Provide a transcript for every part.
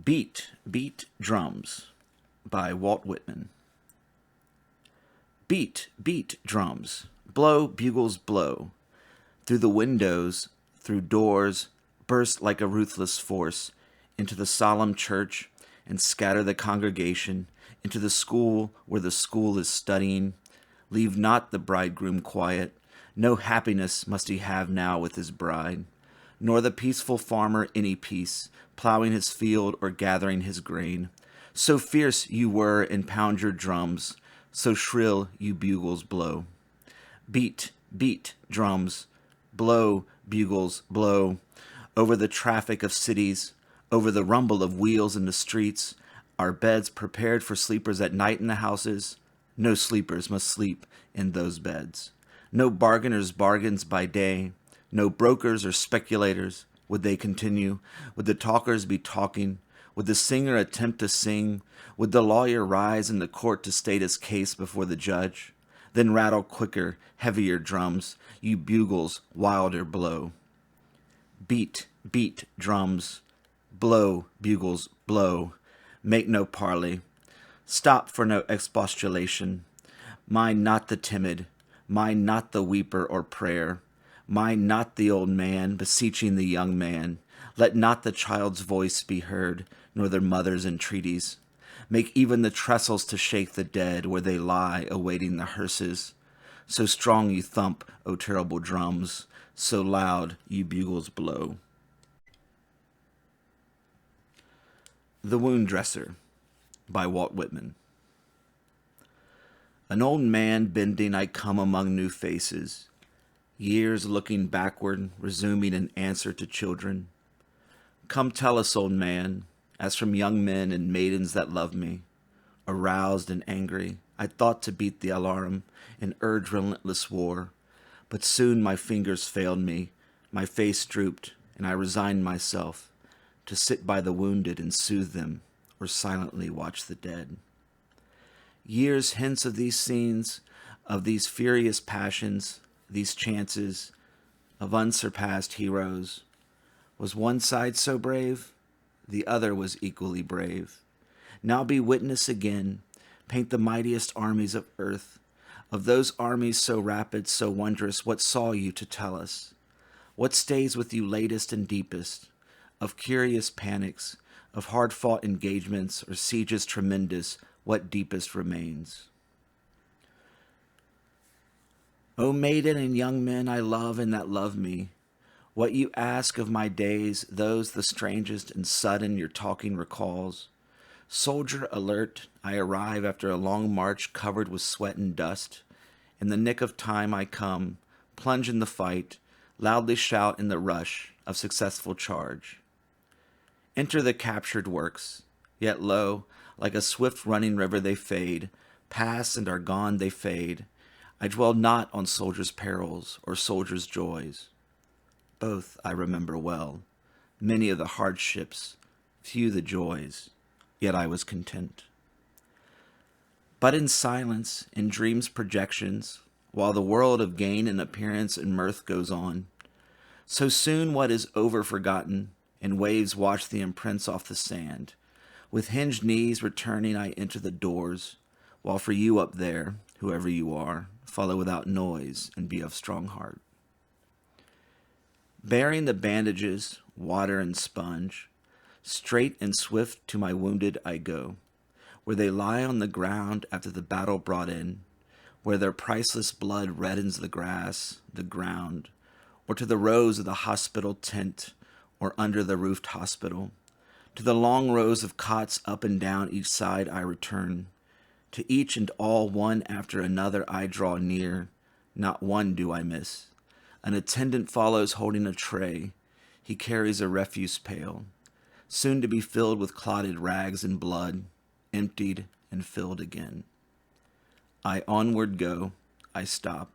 Beat, Beat Drums by Walt Whitman. Beat, beat drums, blow, bugles, blow. Through the windows, through doors, burst like a ruthless force into the solemn church and scatter the congregation into the school where the school is studying. Leave not the bridegroom quiet. No happiness must he have now with his bride, nor the peaceful farmer any peace, plowing his field or gathering his grain. So fierce you were and pound your drums, so shrill you bugles blow. Beat, beat, drums, blow, bugles, blow, over the traffic of cities, over the rumble of wheels in the streets, our beds prepared for sleepers at night in the houses. No sleepers must sleep in those beds. No bargainers' bargains by day, no brokers or speculators. Would they continue? Would the talkers be talking? Would the singer attempt to sing? Would the lawyer rise in the court to state his case before the judge? Then rattle quicker, heavier drums, you bugles, wilder blow. Beat, beat, drums, blow, bugles, blow. Make no parley. Stop for no expostulation. Mind not the timid, mind not the weeper or prayer. Mind not the old man beseeching the young man. Let not the child's voice be heard, nor their mother's entreaties. Make even the trestles to shake the dead where they lie awaiting the hearses. So strong you thump, O terrible drums, so loud you bugles blow. The Wound Dresser by Walt Whitman. An old man bending, I come among new faces, years looking backward, resuming an answer to children. Come tell us, old man, as from young men and maidens that love me, aroused and angry, I thought to beat the alarm and urge relentless war, but soon my fingers failed me, my face drooped, and I resigned myself to sit by the wounded and soothe them, or silently watch the dead. Years hence of these scenes, of these furious passions, these chances of unsurpassed heroes, was one side so brave? The other was equally brave. Now be witness again, paint the mightiest armies of earth. Of those armies so rapid, so wondrous, what saw you to tell us? What stays with you latest and deepest? Of curious panics, of hard-fought engagements, or sieges tremendous, what deepest remains? O maiden and young men I love and that love me, what you ask of my days, those the strangest and sudden your talking recalls. Soldier alert, I arrive after a long march covered with sweat and dust. In the nick of time I come, plunge in the fight, loudly shout in the rush of successful charge. Enter the captured works, yet lo, like a swift running river they fade, pass and are gone they fade. I dwell not on soldiers' perils or soldiers' joys. Both I remember well, many of the hardships, few the joys, yet I was content. But in silence, in dreams' projections, while the world of gain and appearance and mirth goes on, so soon what is over forgotten, and waves wash the imprints off the sand. With hinged knees returning I enter the doors, while for you up there, whoever you are, follow without noise and be of strong heart. Bearing the bandages, water and sponge, straight and swift to my wounded I go, where they lie on the ground after the battle brought in, where their priceless blood reddens the grass, the ground, or to the rows of the hospital tent, or under the roofed hospital. To the long rows of cots up and down each side I return. To each and all, one after another, I draw near. Not one do I miss. An attendant follows holding a tray. He carries a refuse pail, soon to be filled with clotted rags and blood, emptied and filled again. I onward go, I stop.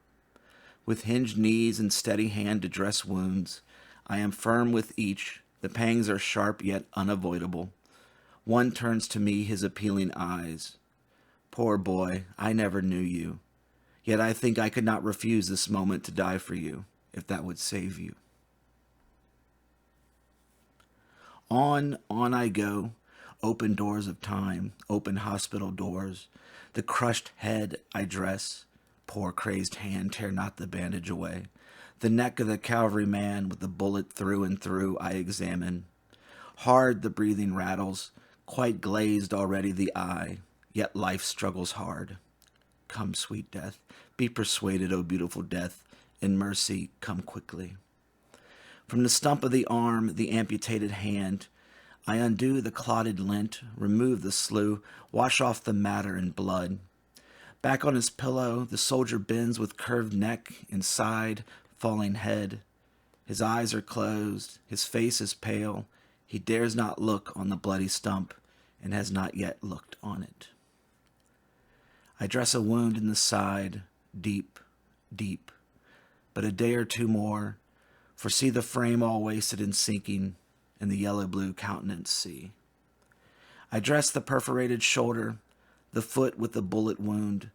With hinged knees and steady hand to dress wounds, I am firm with each. The pangs are sharp yet unavoidable. One turns to me his appealing eyes. Poor boy, I never knew you. Yet I think I could not refuse this moment to die for you, if that would save you. On I go, Open doors of time, open hospital doors. The crushed head I dress. Poor crazed hand, tear not the bandage away. The neck of the cavalryman with the bullet through and through I examine. Hard the breathing rattles, quite glazed already the eye, yet life struggles hard. Come, sweet death, be persuaded, O beautiful death, in mercy come quickly. From the stump of the arm, the amputated hand, I undo the clotted lint, remove the slough, wash off the matter and blood. Back on his pillow, the soldier bends with curved neck and side, falling head. His eyes are closed, his face is pale. He dares not look on the bloody stump and has not yet looked on it. I dress a wound in the side, deep, deep. But a day or two more, for see the frame all wasted and sinking, and the yellow-blue countenance see. I dress the perforated shoulder, the foot with the bullet wound,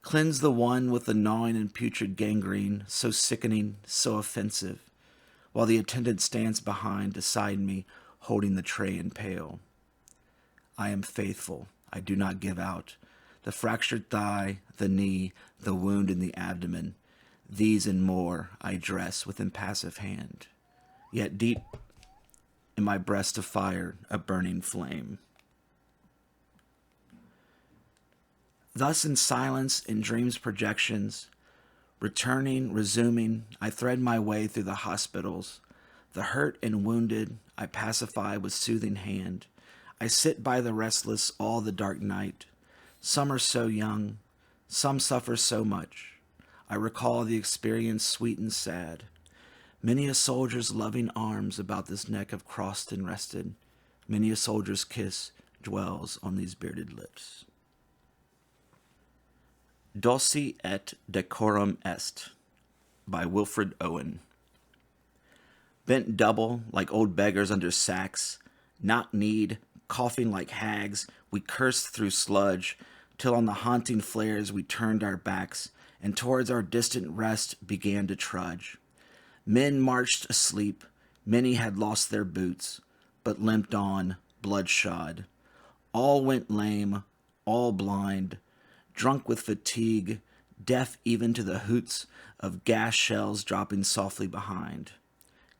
cleanse the one with the gnawing and putrid gangrene, so sickening, so offensive, while the attendant stands behind, beside me, holding the tray and pail. I am faithful, I do not give out. The fractured thigh, the knee, the wound in the abdomen, these and more I dress with impassive hand. Yet deep in my breast of fire, a burning flame. Thus in silence, in dreams' projections, returning, resuming, I thread my way through the hospitals. The hurt and wounded I pacify with soothing hand. I sit by the restless all the dark night. Some are so young, some suffer so much. I recall the experience sweet and sad. Many a soldier's loving arms about this neck have crossed and rested. Many a soldier's kiss dwells on these bearded lips. Dulce et Decorum est, by Wilfred Owen. Bent double like old beggars under sacks, knock-kneed, coughing like hags, we cursed through sludge, till on the haunting flares we turned our backs, and towards our distant rest began to trudge. Men marched asleep, many had lost their boots, but limped on, bloodshod. All went lame, all blind, drunk with fatigue, deaf even to the hoots of gas shells dropping softly behind.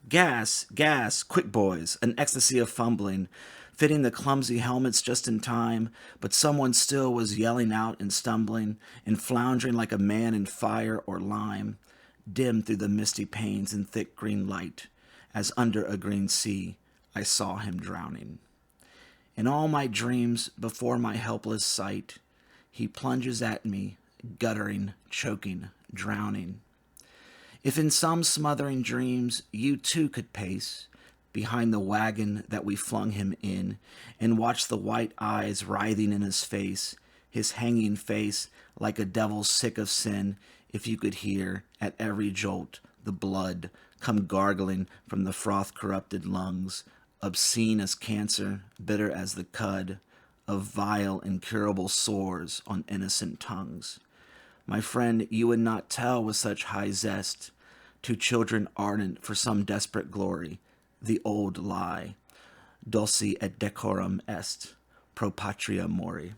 Gas, gas, quick boys, an ecstasy of fumbling, fitting the clumsy helmets just in time, but someone still was yelling out and stumbling and floundering like a man in fire or lime, dim through the misty panes in thick green light, as under a green sea I saw him drowning. In all my dreams, before my helpless sight, he plunges at me, guttering, choking, drowning. If in some smothering dreams you too could pace behind the wagon that we flung him in, and watch the white eyes writhing in his hanging face like a devil sick of sin, if you could hear, at every jolt, the blood come gargling from the froth-corrupted lungs, obscene as cancer, bitter as the cud, of vile, incurable sores on innocent tongues. My friend, you would not tell with such high zest to children ardent for some desperate glory, the old lie, Dulce et decorum est, pro patria mori.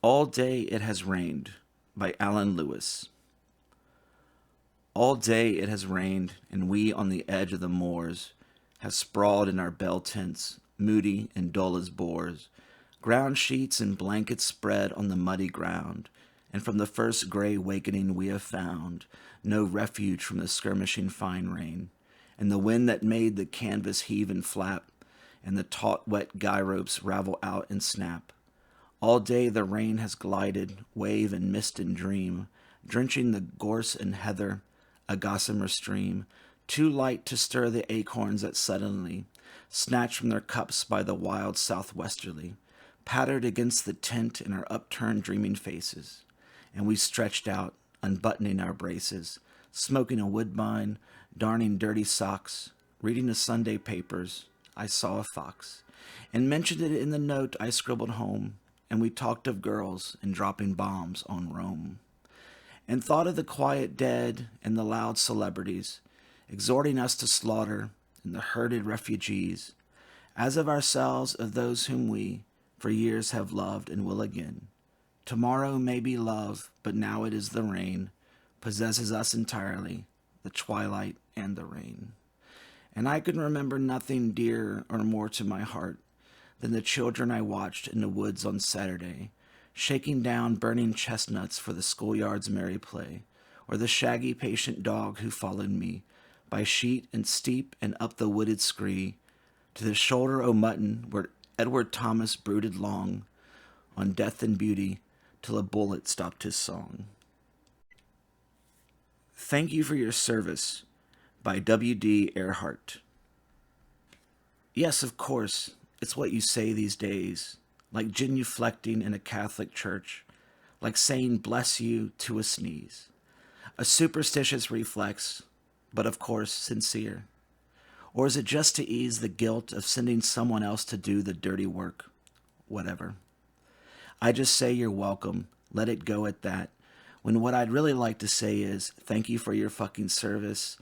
All Day It Has Rained, by Alun Lewis. All day it has rained, and we on the edge of the moors have sprawled in our bell tents, moody and dull as boars, ground sheets and blankets spread on the muddy ground, and from the first gray wakening we have found no refuge from the skirmishing fine rain, and the wind that made the canvas heave and flap, and the taut wet guy ropes ravel out and snap. All day the rain has glided, wave and mist and dream, drenching the gorse and heather, a gossamer stream, too light to stir the acorns that suddenly, snatched from their cups by the wild southwesterly, pattered against the tent in our upturned dreaming faces, and we stretched out, unbuttoning our braces, smoking a woodbine, darning dirty socks, reading the Sunday papers. I saw a fox, and mentioned it in the note I scribbled home, and we talked of girls and dropping bombs on Rome, and thought of the quiet dead and the loud celebrities, exhorting us to slaughter and the herded refugees. as of ourselves, of those whom we for years have loved and will again. Tomorrow may be love, but now it is the rain, possesses us entirely, the twilight and the rain. And I can remember nothing dearer or more to my heart than the children I watched in the woods on Saturday, shaking down burning chestnuts for the schoolyard's merry play, or the shaggy patient dog who followed me by sheet and steep and up the wooded scree to the shoulder o' mutton where Edward Thomas brooded long on death and beauty till a bullet stopped his song. Thank You for Your Service by W.D. Ehrhart. Yes, of course, it's what you say these days, like genuflecting in a Catholic church, like saying bless you to a sneeze. A superstitious reflex, but of course sincere. Or is it just to ease the guilt of sending someone else to do the dirty work? Whatever. I just say you're welcome, let it go at that, when what I'd really like to say is thank you for your fucking service.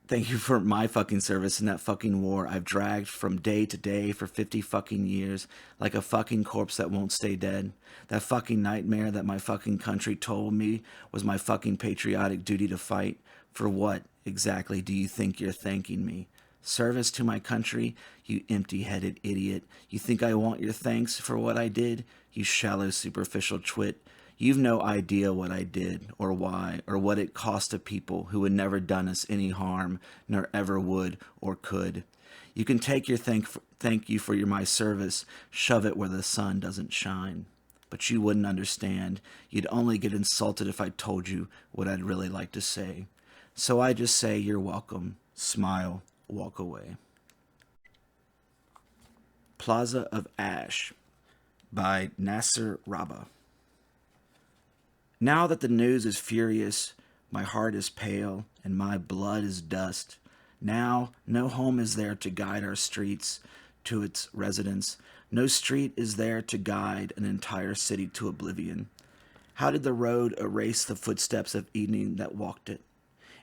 Thank you for my fucking service in that fucking war I've dragged from day to day for 50 fucking years like a fucking corpse that won't stay dead. That fucking nightmare that my fucking country told me was my fucking patriotic duty to fight. For what exactly do you think you're thanking me? Service to my country, you empty-headed idiot. You think I want your thanks for what I did? You shallow, superficial twit. You've no idea what I did, or why, or what it cost to people who had never done us any harm, nor ever would or could. You can take your thank you for my service, shove it where the sun doesn't shine. But you wouldn't understand. You'd only get insulted if I told you what I'd really like to say. So I just say you're welcome, smile, walk away. Plaza of Ash by Nasser Rabah. Now that the news is furious, my heart is pale, and my blood is dust. Now no home is there to guide our streets to its residents. No street is there to guide an entire city to oblivion. How did the road erase the footsteps of evening that walked it?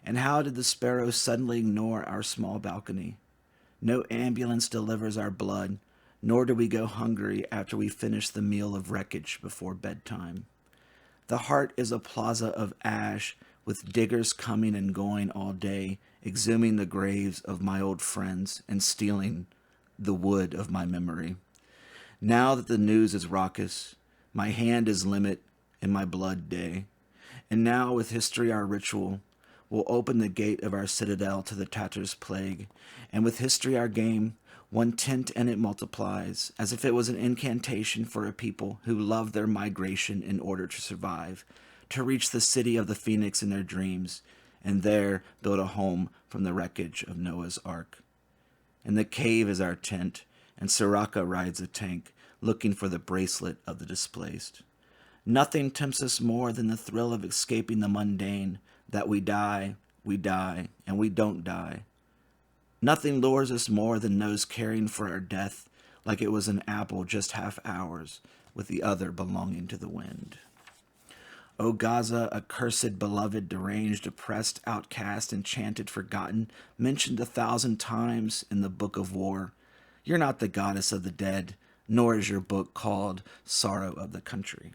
And how did the sparrow suddenly ignore our small balcony? No ambulance delivers our blood, nor do we go hungry after we finish the meal of wreckage before bedtime. The heart is a plaza of ash, with diggers coming and going all day, exhuming the graves of my old friends and stealing the wood of my memory. Now that the news is raucous, my hand is limit and my blood day. And now with history our ritual, we'll open the gate of our citadel to the tatter's plague, and with history our game, one tint and it multiplies, as if it was an incantation for a people who love their migration in order to survive, to reach the city of the phoenix in their dreams, and there build a home from the wreckage of Noah's Ark. And the cave is our tent, and Soraka rides a tank, looking for the bracelet of the displaced. Nothing tempts us more than the thrill of escaping the mundane, that we die, and we don't die. Nothing lures us more than those caring for our death, like it was an apple just half ours, with the other belonging to the wind. O Gaza, accursed, beloved, deranged, oppressed, outcast, enchanted, forgotten, mentioned 1,000 times in the book of war, you're not the goddess of the dead, nor is your book called Sorrow of the Country.